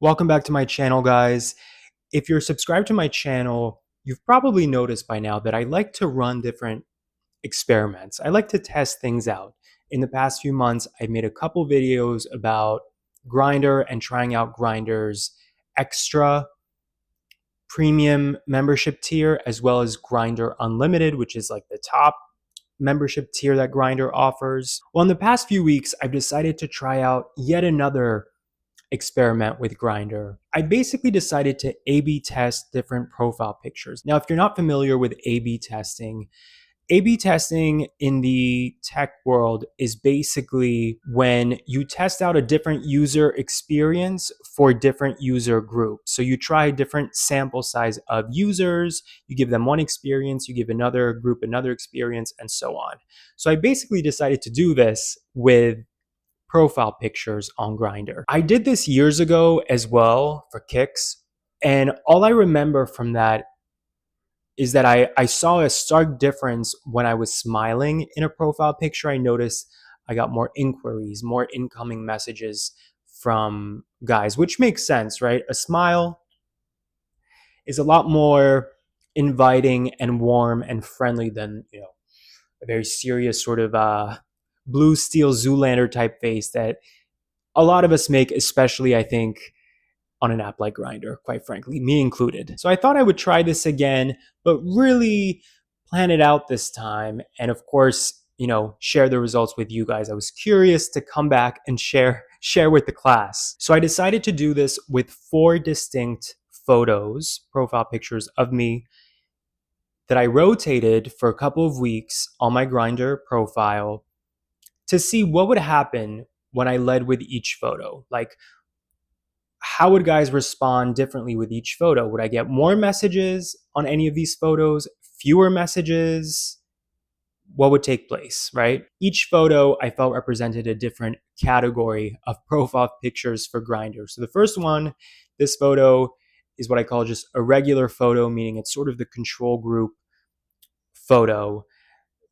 Welcome back to my channel, guys. If you're subscribed to my channel, you've probably noticed by now that I like to run different experiments. I like to test things out. In the past few months, I've made a couple videos about GRINDR and trying out GRINDR's extra premium membership tier, as well as GRINDR Unlimited, which is like the top membership tier that GRINDR offers. Well, in the past few weeks, I've decided to try out yet another experiment with GRINDR. I basically decided to A/B test different profile pictures. Now, if you're not familiar with A/B testing in the tech world is basically when you test out a different user experience for different user groups. So you try a different sample size of users, you give them one experience, you give another group another experience, and so on. So I basically decided to do this with profile pictures on GRINDR. I did this years ago as well for PICS, and all I remember from that is that I saw a stark difference when I was smiling in a profile picture. I noticed I got more inquiries, more incoming messages from guys, which makes sense, right? A smile is a lot more inviting and warm and friendly than, a very serious sort of blue steel Zoolander type face that a lot of us make, especially I think on an app like GRINDR, quite frankly, me included. So I thought I would try this again, but really plan it out this time. And of course, share the results with you guys. I was curious to come back and share with the class. So I decided to do this with 4 distinct photos, profile pictures of me that I rotated for a couple of weeks on my GRINDR profile to see what would happen when I led with each photo. Like, how would guys respond differently with each photo? Would I get more messages on any of these photos, fewer messages? What would take place, right? Each photo I felt represented a different category of profile pictures for GRINDR. So the first one, this photo is what I call just a regular photo, meaning it's sort of the control group photo.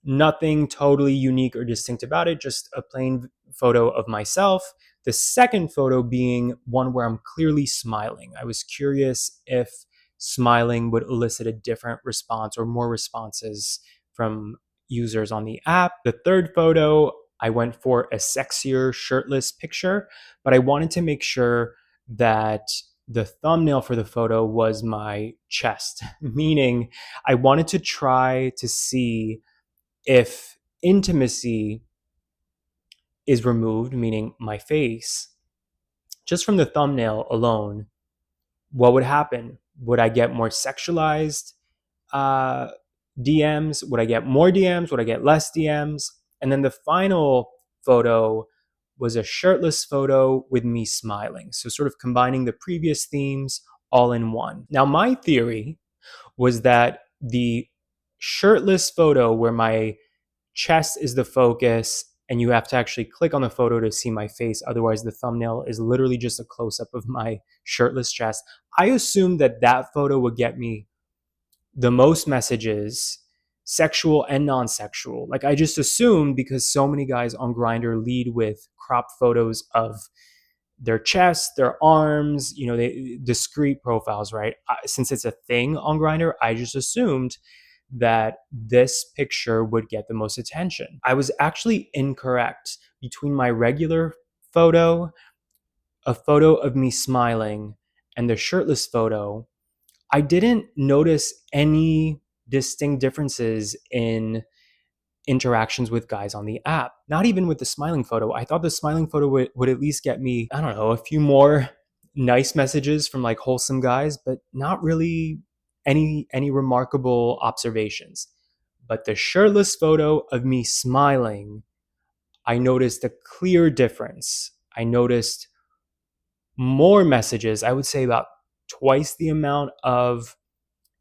Nothing totally unique or distinct about it, just a plain photo of myself. The second photo being one where I'm clearly smiling. I was curious if smiling would elicit a different response or more responses from users on the app. The third photo, I went for a sexier shirtless picture, but I wanted to make sure that the thumbnail for the photo was my chest, meaning I wanted to try to see if intimacy is removed, meaning my face, just from the thumbnail alone, what would happen? Would I get more sexualized DMs? Would I get more DMs? Would I get less DMs? And then the final photo was a shirtless photo with me smiling. So sort of combining the previous themes all in one. Now, my theory was that the shirtless photo where my chest is the focus and you have to actually click on the photo to see my face. Otherwise, the thumbnail is literally just a close-up of my shirtless chest. I assumed that that photo would get me the most messages, sexual and non-sexual. Like, I just assumed, because so many guys on GRINDR lead with cropped photos of their chest, their arms, they discrete profiles, right? Since it's a thing on GRINDR, I just assumed that this picture would get the most attention. I was actually incorrect. Between my regular photo, a photo of me smiling, and the shirtless photo, I didn't notice any distinct differences in interactions with guys on the app. Not even with the smiling photo. I thought the smiling photo would at least get me, I don't know, a few more nice messages from like wholesome guys, but not really any remarkable observations. But the shirtless photo of me smiling, I noticed a clear difference. I noticed more messages. I would say about twice the amount of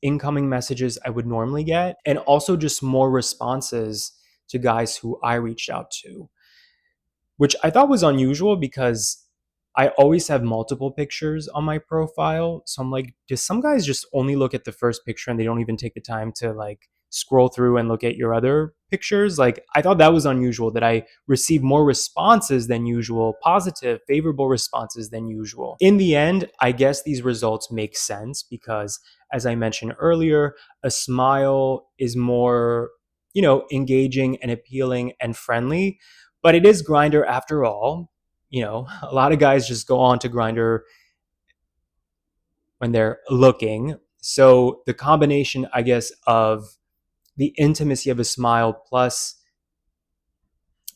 incoming messages I would normally get, and also just more responses to guys who I reached out to, which I thought was unusual because I always have multiple pictures on my profile. So I'm like, do some guys just only look at the first picture and they don't even take the time to like scroll through and look at your other pictures. Like, I thought that was unusual that I received more responses than usual, positive, favorable responses than usual. In the end, I guess these results make sense because, as I mentioned earlier, a smile is more, engaging and appealing and friendly. But it is Grindr after all. A lot of guys just go on to Grindr when they're looking. So the combination, I guess, of the intimacy of a smile plus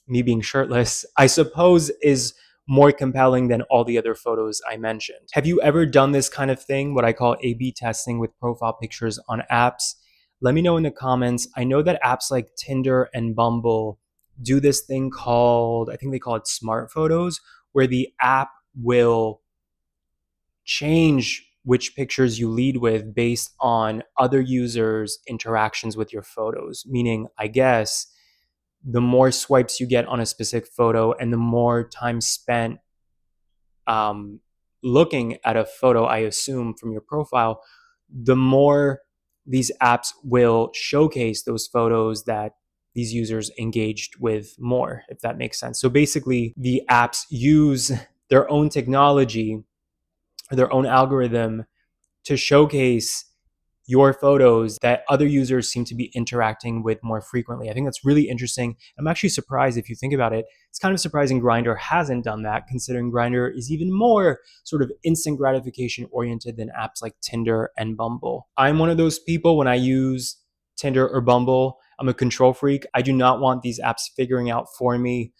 me being shirtless, I suppose, is more compelling than all the other photos I mentioned. Have you ever done this kind of thing, what I call A/B testing with profile pictures on apps? Let me know in the comments. I know that apps like Tinder and Bumble do this thing called, I think they call it smart photos, where the app will change which pictures you lead with based on other users' interactions with your photos. Meaning, I guess, the more swipes you get on a specific photo and the more time spent um, looking at a photo, I assume, from your profile, the more these apps will showcase those photos that these users engaged with more, if that makes sense. So basically, the apps use their own technology, their own algorithm to showcase your photos that other users seem to be interacting with more frequently. I think that's really interesting. I'm actually surprised if you think about it. It's kind of surprising Grindr hasn't done that, considering Grindr is even more sort of instant gratification oriented than apps like Tinder and Bumble. I'm one of those people when I use Tinder or Bumble, I'm a control freak. I do not want these apps figuring out for me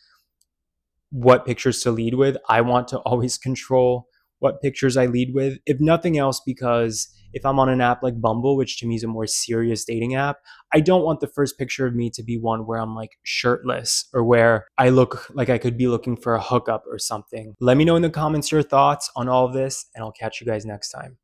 what pictures to lead with. I want to always control what pictures I lead with, if nothing else, because if I'm on an app like Bumble, which to me is a more serious dating app, I don't want the first picture of me to be one where I'm like shirtless or where I look like I could be looking for a hookup or something. Let me know in the comments your thoughts on all of this, and I'll catch you guys next time.